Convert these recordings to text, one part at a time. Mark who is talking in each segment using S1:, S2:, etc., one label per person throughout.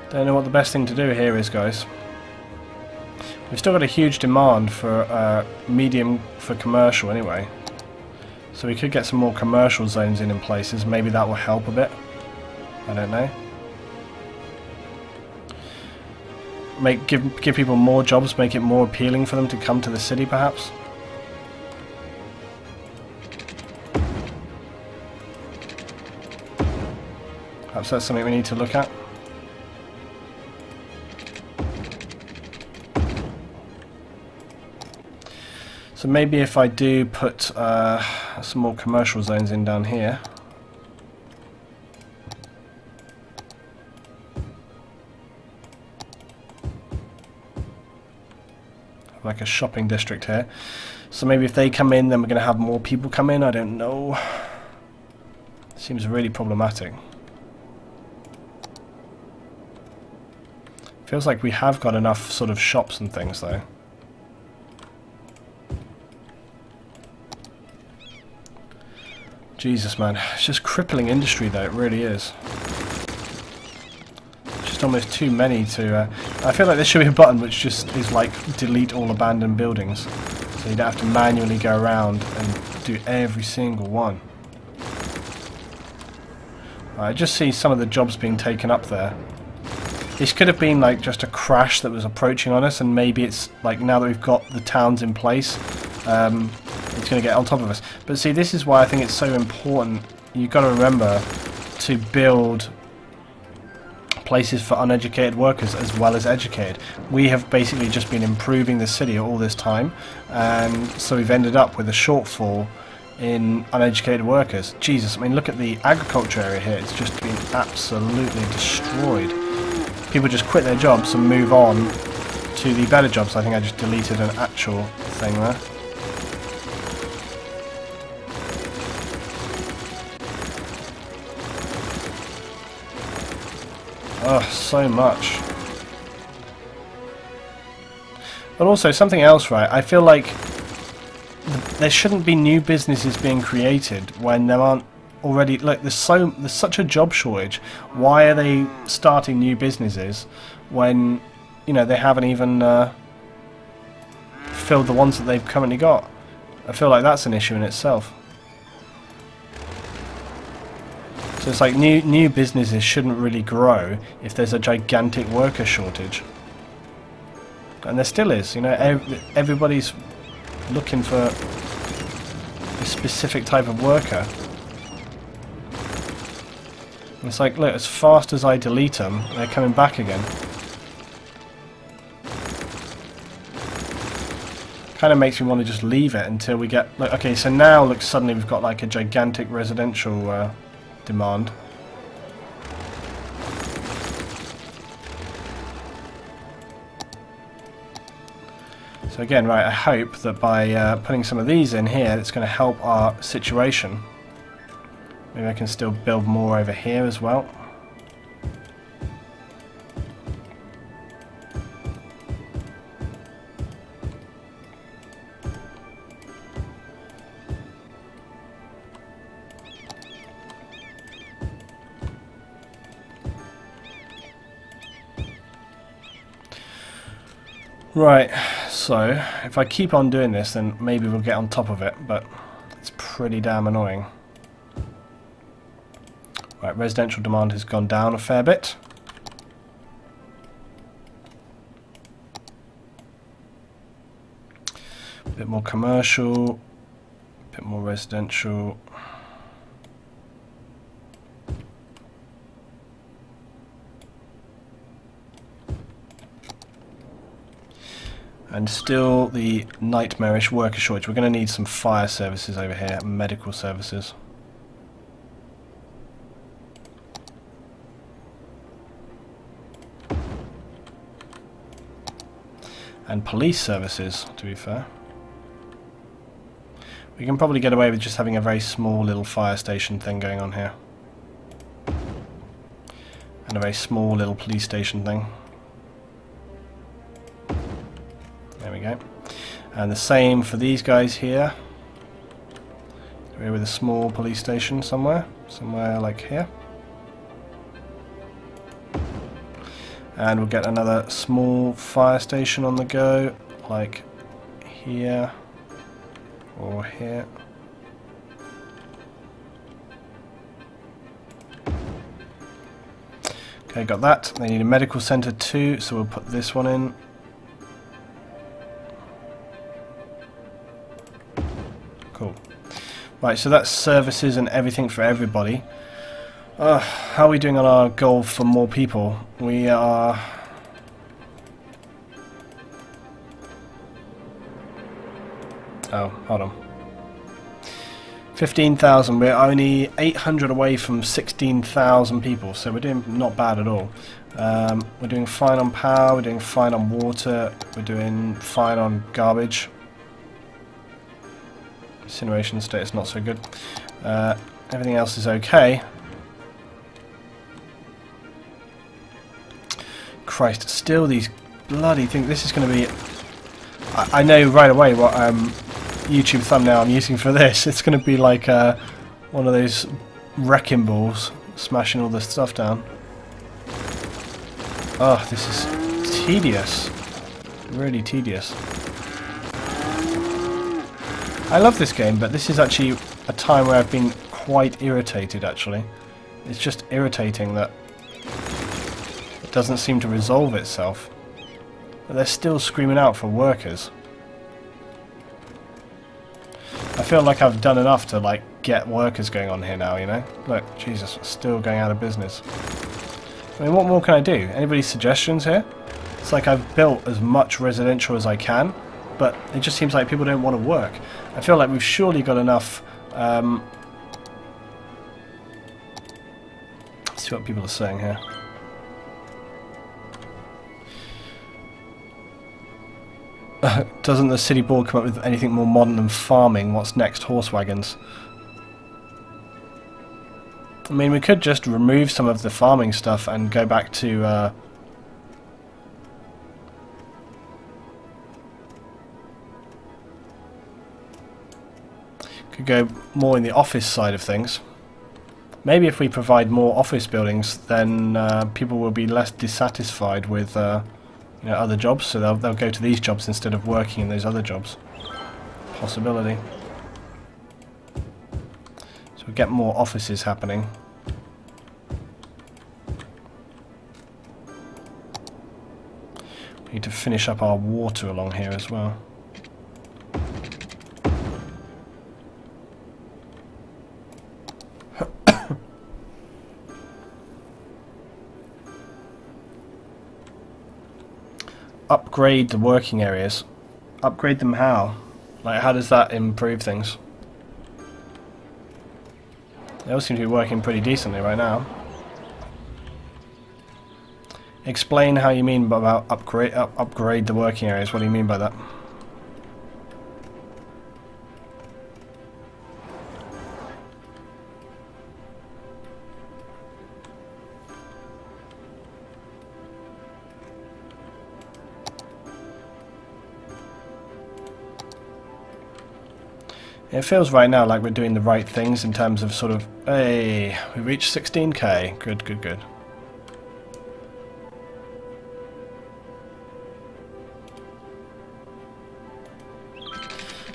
S1: Don't know what the best thing to do here is, guys. We've still got a huge demand for medium for commercial anyway. So we could get some more commercial zones in places. Maybe that will help a bit. I don't know. Give people more jobs, make it more appealing for them to come to the city, perhaps. Perhaps that's something we need to look at. So maybe if I do put some more commercial zones in down here. Like a shopping district here. So maybe if they come in, then we're going to have more people come in. I don't know. Seems really problematic. Feels like we have got enough sort of shops and things though. Jesus, man. It's just crippling industry though, it really is. Just almost too many to... I feel like there should be a button which just is like delete all abandoned buildings. So you don't have to manually go around and do every single one. I just see some of the jobs being taken up there. This could have been like just a crash that was approaching on us, and maybe it's like now that we've got the towns in place, it's going to get on top of us. But see, this is why I think it's so important. You've got to remember to build places for uneducated workers as well as educated. We have basically just been improving the city all this time, and so we've ended up with a shortfall in uneducated workers. Jesus, I mean, look at the agriculture area here. It's just been absolutely destroyed. People just quit their jobs and move on to the better jobs. I think I just deleted an actual thing there. Oh, so much. But also something else, right? I feel like there shouldn't be new businesses being created when there aren't already. Look, there's such a job shortage. Why are they starting new businesses when, you know, they haven't even filled the ones that they've currently got? I feel like that's an issue in itself. So it's like new businesses shouldn't really grow if there's a gigantic worker shortage. And there still is, you know, everybody's looking for a specific type of worker. And it's like, look, as fast as I delete them, they're coming back again. Kind of makes me want to just leave it until we get... Like, okay, so now, look, suddenly we've got like a gigantic residential demand. So again, right, I hope that by putting some of these in here, it's going to help our situation. Maybe I can still build more over here as well. Right, so if I keep on doing this, then maybe we'll get on top of it, but it's pretty damn annoying. Right, residential demand has gone down a fair bit. A bit more commercial, a bit more residential. And still the nightmarish worker shortage. We're going to need some fire services over here, medical services. And police services, to be fair. We can probably get away with just having a very small little fire station thing going on here. And a very small little police station thing. There we go. And the same for these guys here. We're with a small police station somewhere like here. And we'll get another small fire station on the go, like here or here. Okay, got that. They need a medical centre too, so we'll put this one in. Cool. Right, so that's services and everything for everybody. How are we doing on our goal for more people? We are... Oh, hold on. 15,000. We're only 800 away from 16,000 people, so we're doing not bad at all. We're doing fine on power, we're doing fine on water, we're doing fine on garbage. Incineration status not so good. Everything else is okay. Christ, still these bloody things. This is going to be... I know right away what YouTube thumbnail I'm using for this. It's going to be like one of those wrecking balls smashing all this stuff down. Oh, this is tedious. Really tedious. I love this game, but this is actually a time where I've been quite irritated, actually. It's just irritating that it doesn't seem to resolve itself. But they're still screaming out for workers. I feel like I've done enough to like get workers going on here now, you know? Look, Jesus, still going out of business. I mean, what more can I do? Anybody suggestions here? It's like I've built as much residential as I can, but it just seems like people don't want to work. I feel like we've surely got enough... let's see what people are saying here. Doesn't the city board come up with anything more modern than farming? What's next? Horse wagons. I mean, we could just remove some of the farming stuff and go back to... could go more in the office side of things. Maybe if we provide more office buildings, then people will be less dissatisfied with... you know, other jobs, so they'll go to these jobs instead of working in those other jobs. Possibility. So we get more offices happening. We need to finish up our water along here as well. Upgrade the working areas. Upgrade them how? Like, how does that improve things? They all seem to be working pretty decently right now. Explain how you mean about upgrade the working areas. What do you mean by that? It feels right now like we're doing the right things in terms of sort of, hey, we reached 16k. Good, good, good.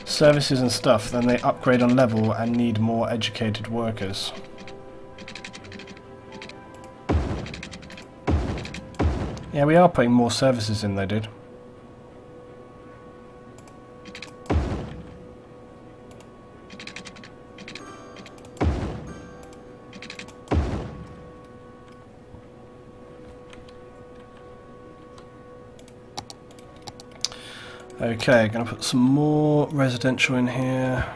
S1: Services and stuff, then they upgrade on level and need more educated workers. Yeah, we are putting more services in though, dude. Okay, gonna put some more residential in here.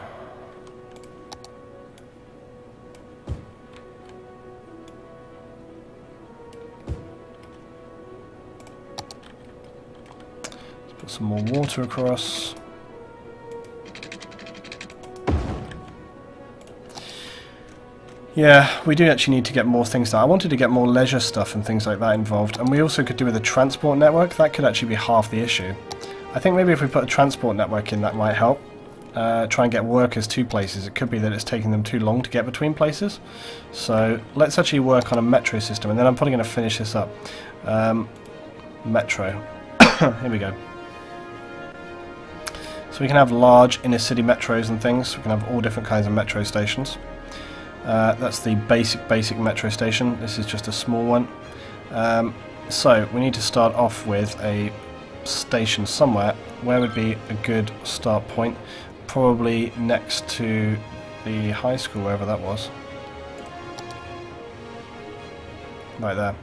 S1: Let's put some more water across. Yeah, we do actually need to get more things done. I wanted to get more leisure stuff and things like that involved, and we also could do with a transport network. That could actually be half the issue. I think maybe if we put a transport network in, that might help. Try and get workers to places. It could be that it's taking them too long to get between places. So let's actually work on a metro system, and then I'm probably going to finish this up. metro. Here we go. So we can have large inner city metros and things. We can have all different kinds of metro stations. That's the basic metro station. This is just a small one. So we need to start off with a station somewhere. Where would be a good start point? Probably next to the high school, wherever that was. Right there.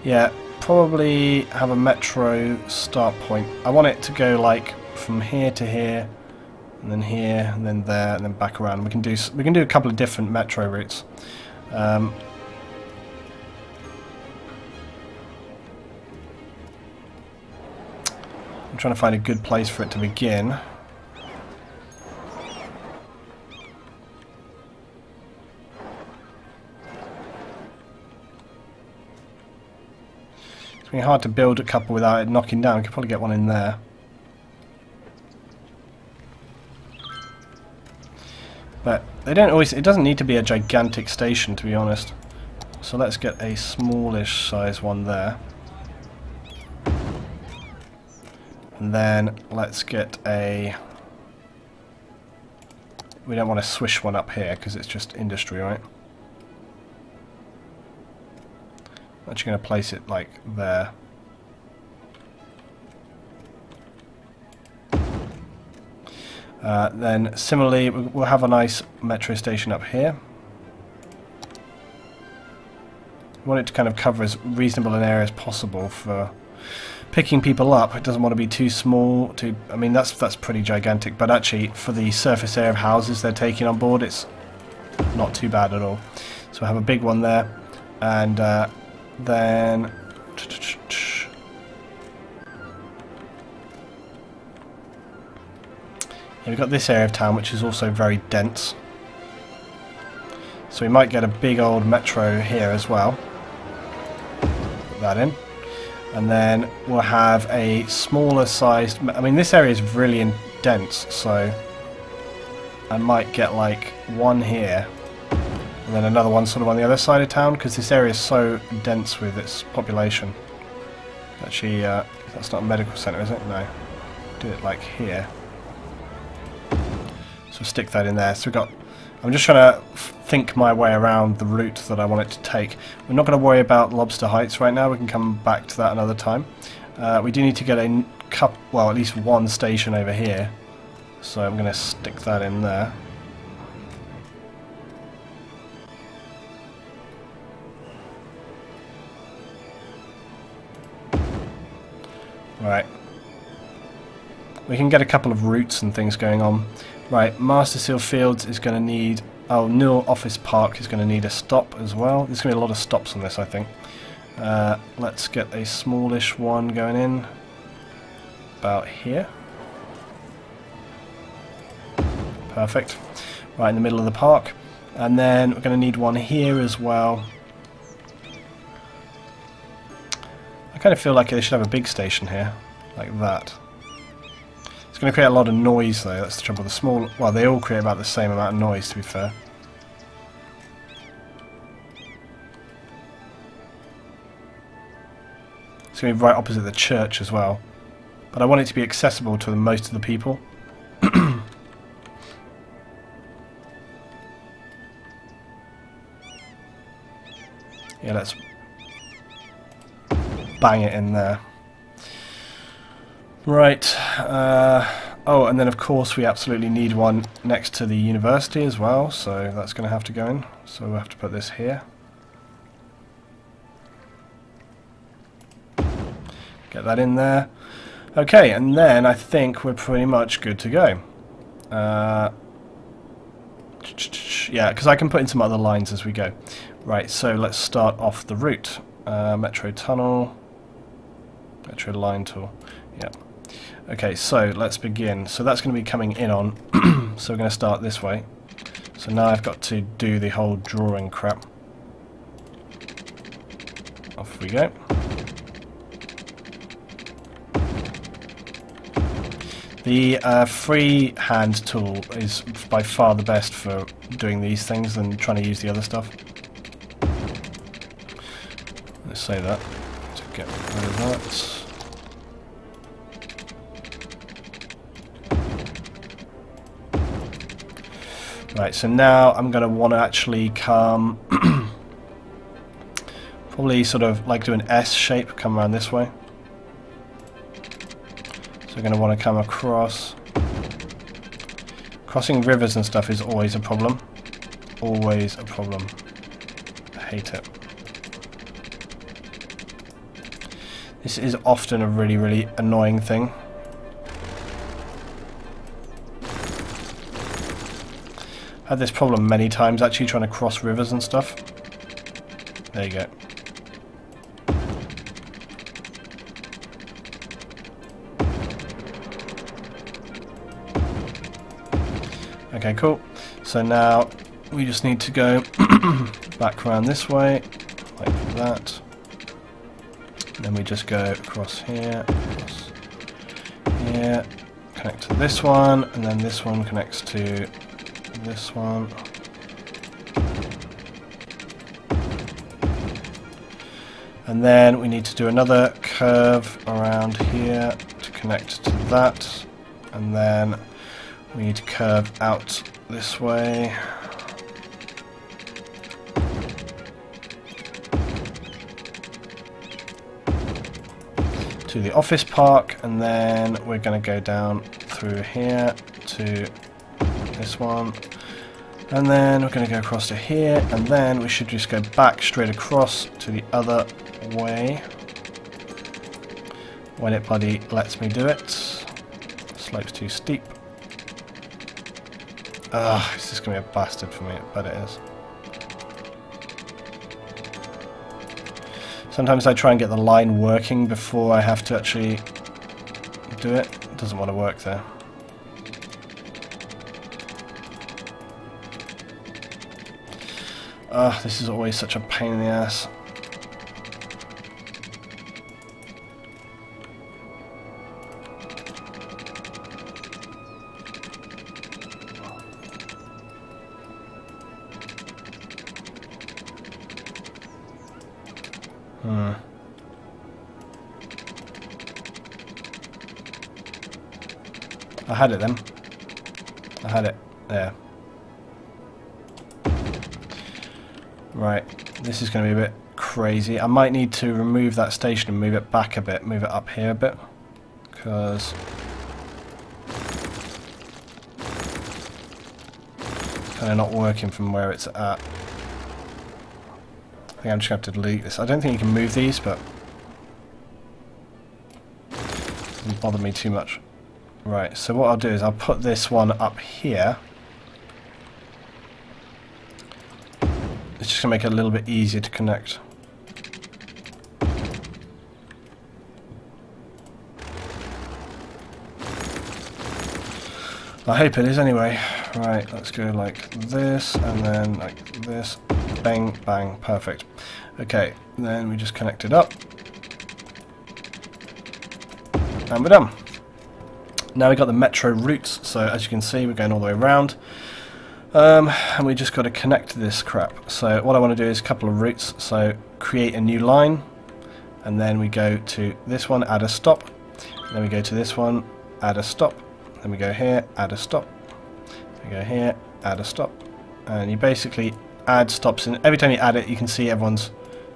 S1: Yeah, probably have a metro start point. I want it to go like from here to here, and then here, and then there, and then back around. We can do a couple of different metro routes. I'm trying to find a good place for it to begin. It's been hard to build a couple without it knocking down. We could probably get one in there. But they don't always. It doesn't need to be a gigantic station, to be honest. So let's get a smallish size one there. And then let's get a... We don't want to swish one up here because it's just industry, right? I'm actually going to place it like there. Then similarly we'll have a nice metro station up here. We want it to kind of cover as reasonable an area as possible for picking people up. It doesn't want to be too small. I mean, that's pretty gigantic, but actually for the surface area of houses they're taking on board, it's not too bad at all. So we'll have a big one there, and then yeah, we've got this area of town which is also very dense. So we might get a big old metro here as well. Put that in. And then we'll have a smaller sized... I mean, this area is really dense, so I might get like one here and then another one sort of on the other side of town, because this area is so dense with its population. Actually, that's not a medical centre, is it? No. Do it like here. So stick that in there. So we've got... I'm just trying to think my way around the route that I want it to take. We're not going to worry about Lobster Heights right now. We can come back to that another time. We do need to get a well, at least one station over here. So I'm going to stick that in there. Right. We can get a couple of routes and things going on. Right, Master Seal Fields is going to need... Oh, Newell Office Park is going to need a stop as well. There's going to be a lot of stops on this, I think. Let's get a smallish one going in. About here. Perfect. Right in the middle of the park. And then we're going to need one here as well. I kind of feel like they should have a big station here. Like that. It's going to create a lot of noise though, that's the trouble. The small... Well, they all create about the same amount of noise, to be fair. It's going to be right opposite the church as well. But I want it to be accessible to most of the people. Yeah, let's bang it in there. Right, oh, and then of course we absolutely need one next to the university as well, so that's going to have to go in. So we'll have to put this here. Get that in there. Okay, and then I think we're pretty much good to go. Yeah, because I can put in some other lines as we go. Right, so let's start off the route. Metro tunnel, metro line tool, yeah. Okay, so let's begin. So that's going to be coming in on, so we're going to start this way. So now I've got to do the whole drawing crap. Off we go. The freehand tool is by far the best for doing these things than trying to use the other stuff. Let's say that to get rid of that. Right, so now I'm going to want to actually come, probably sort of like do an S shape, come around this way. So we're going to want to come across. Crossing rivers and stuff is always a problem. Always a problem. I hate it. This is often a really, really annoying thing. I've had this problem many times actually trying to cross rivers and stuff. There you go. Okay, cool. So now we just need to go back around this way, like that. And then we just go across here, across here, connect to this one, and then this one connects to this one. And then we need to do another curve around here to connect to that. And then we need to curve out this way. To the office park, and then we're going to go down through here to this one. And then we're going to go across to here, and then we should just go back straight across to the other way. When it bloody lets me do it. Slope's too steep. Ugh, this is going to be a bastard for me, but it is. Sometimes I try and get the line working before I have to actually do it. It doesn't want to work there. Ugh, this is always such a pain in the ass. I had it then. I had it there. Right, this is going to be a bit crazy. I might need to remove that station and move it back a bit, move it up here a bit, because it's kind of not working from where it's at. I think I'm just going to have to delete this. I don't think you can move these, but it doesn't bother me too much. Right, so what I'll do is I'll put this one up here. It's just going to make it a little bit easier to connect. I hope it is anyway. Right, let's go like this, and then like this. Bang, bang, perfect. Okay, then we just connect it up. And we're done. Now we've got the metro routes, so as you can see we're going all the way around. And we just got to connect this crap. So what I want to do is a couple of routes, so create a new line, and then we go to this one, add a stop, then we go to this one, add a stop, then we go here, add a stop, we go here, add a stop, and you basically add stops, and every time you add it you can see everyone's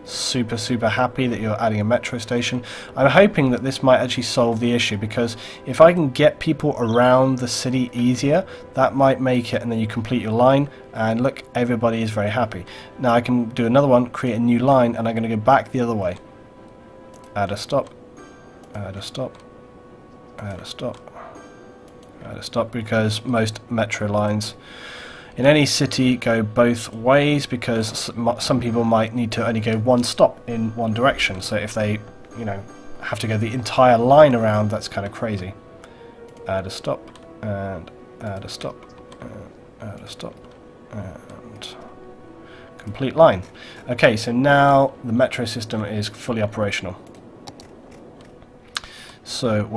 S1: super happy that you're adding a metro station. I'm hoping that this might actually solve the issue, because if I can get people around the city easier, that might make it, and then you complete your line and look, everybody is very happy. Now I can do another one, create a new line, and I'm going to go back the other way. Add a stop, add a stop, add a stop, add a stop, because most metro lines in any city go both ways, because some people might need to only go one stop in one direction. So if they, you know, have to go the entire line around, that's kind of crazy. Add a stop, and add a stop, and add a stop, and complete line. Okay, so now the metro system is fully operational. So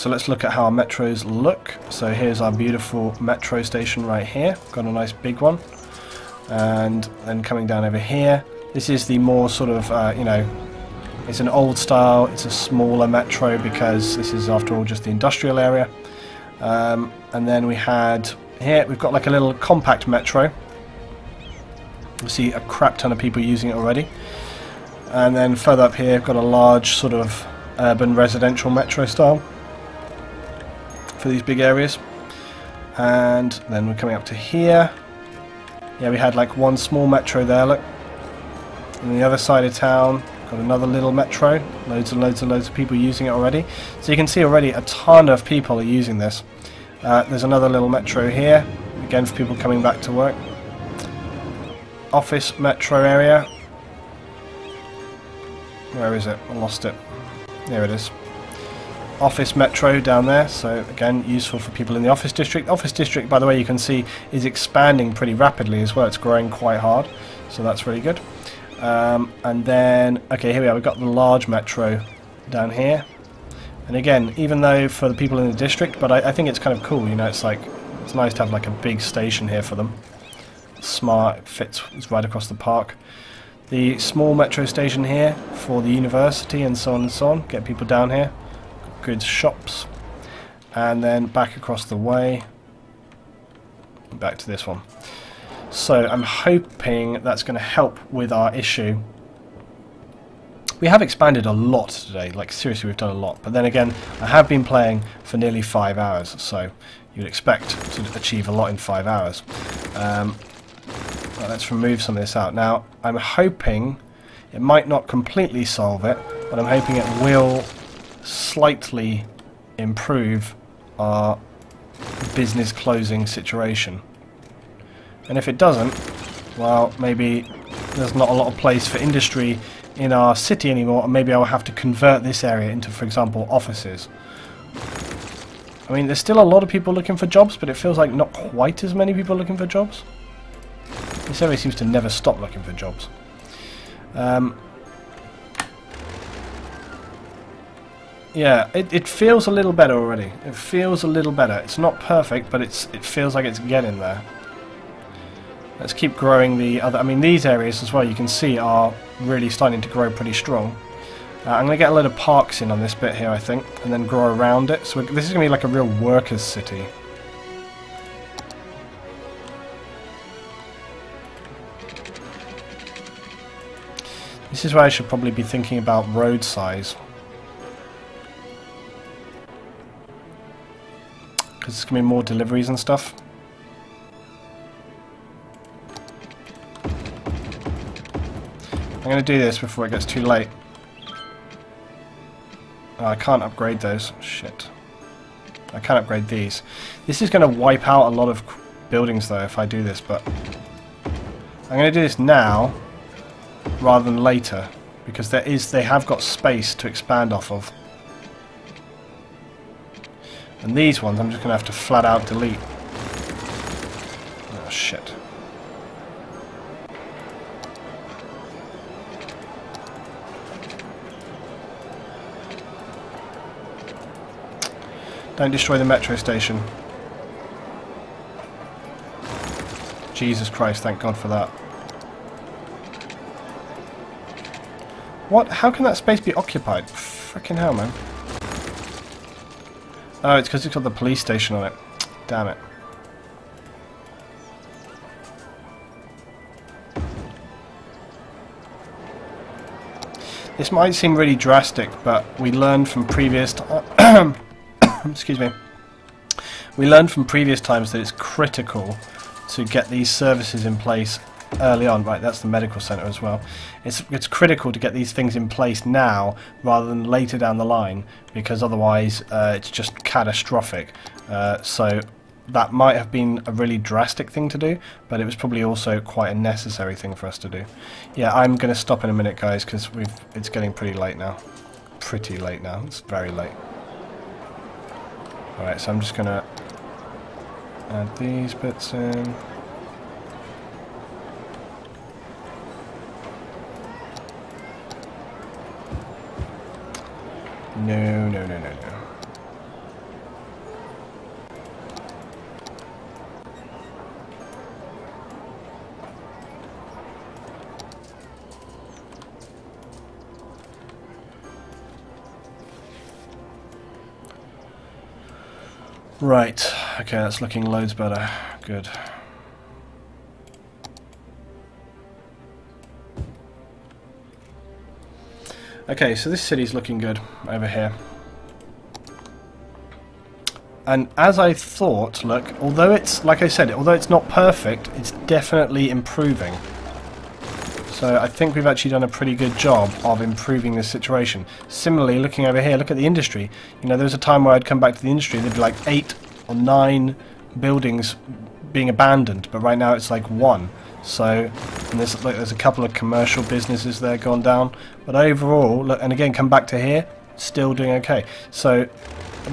S1: let's look at how our metros look. So here's our beautiful metro station right here. Got a nice big one. And then coming down over here, this is the more sort of, you know, it's an old style, it's a smaller metro because this is after all just the industrial area. And then we had Here we've got like a little compact metro. You see a crap ton of people using it already. And then further up here, we've got a large sort of urban residential metro style for these big areas. And then we're coming up to here. Yeah, we had like one small metro there, look. And the other side of town, got another little metro. Loads and loads and loads of people using it already. So you can see already a ton of people are using this. There's another little metro here, again for people coming back to work. Office metro area. Where is it? I lost it. There it is. Office metro down there, so again useful for people in the office district. Office district, by the way, you can see is expanding pretty rapidly as well. It's growing quite hard, so that's really good. And then, okay, here we are. We've got the large metro down here. And again, even though for the people in the district, but I think it's kind of cool, you know, it's nice to have like a big station here for them. Smart, it fits, it's right across the park. The small metro station here for the university and so on and so on, get people down here. Good shops. And then back across the way, back to this one. So I'm hoping that's going to help with our issue. We have expanded a lot today, like seriously we've done a lot, but then again I have been playing for nearly 5 hours, so you'd expect to achieve a lot in 5 hours. Well, let's remove some of this out. Now I'm hoping it might not completely solve it, but I'm hoping it will slightly improve our business closing situation. And if it doesn't, well, maybe there's not a lot of place for industry in our city anymore, and maybe I'll have to convert this area into, for example, offices. I mean, there's still a lot of people looking for jobs, but it feels like not quite as many people looking for jobs. This area seems to never stop looking for jobs. Yeah, it feels a little better already. It feels a little better. It's not perfect, but it feels like it's getting there. Let's keep growing the other... I mean, these areas as well, you can see, are really starting to grow pretty strong. I'm going to get a load of parks in on this bit here, I think, and then grow around it. So this is going to be like a real workers' city. This is where I should probably be thinking about road size. Because there's going to be more deliveries and stuff. I'm going to do this before it gets too late. Oh, I can't upgrade those. Shit. I can't upgrade these. This is going to wipe out a lot of buildings though if I do this, but I'm going to do this now rather than later because they have got space to expand off of. And these ones I'm just going to have to flat out delete. Oh shit. Don't destroy the metro station. Jesus Christ, thank God for that. What? How can that space be occupied? Frickin' hell, man. Oh, it's because it's got the police station on it. Damn it. This might seem really drastic, but we learned from previous... excuse me. We learned from previous times that it's critical to get these services in place early on. Right, that's the medical centre as well. It's critical to get these things in place now rather than later down the line, because otherwise it's just catastrophic. So that might have been a really drastic thing to do, but it was probably also quite a necessary thing for us to do. Yeah, I'm going to stop in a minute, guys, because it's getting pretty late now. Pretty late now. It's very late. Alright, so I'm just going to add these bits in. No, no, no, no, no. Right, okay, that's looking loads better. Good. Okay, so this city's looking good over here. And as I thought, look, although it's, like I said, although it's not perfect, it's definitely improving. So I think we've actually done a pretty good job of improving this situation. Similarly, looking over here, look at the industry. You know, there was a time where I'd come back to the industry, there'd be like 8 or 9 buildings being abandoned, but right now it's like 1. So, and there's a couple of commercial businesses there gone down, but overall, look, and again, come back to here, still doing okay. So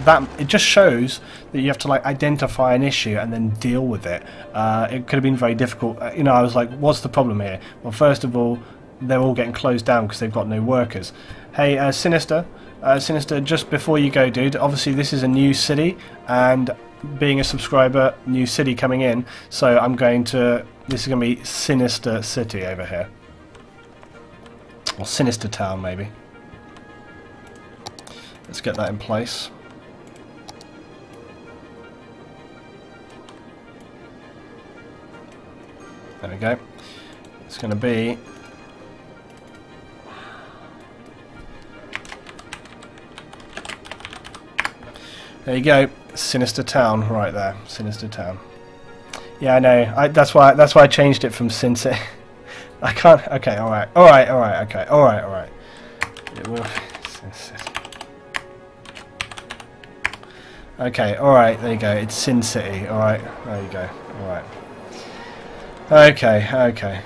S1: that it just shows that you have to like identify an issue and then deal with it. It could have been very difficult. You know, I was like, what's the problem here? Well, first of all, they're all getting closed down because they've got no workers. Hey, Sinister, just before you go, dude, obviously this is a new city, and being a subscriber, new city coming in, so I'm going to, this is going to be Sinister City over here. Or Sinister Town, maybe. Let's get that in place. There we go. It's going to be... There you go. Sinister Town, right there. Sinister Town. Yeah, I know. That's why I changed it from Sin City. I can't... Okay, alright. Alright, okay. Alright. It will... Sin City. Okay, alright, there you go. It's Sin City, alright. There you go. Alright. Okay.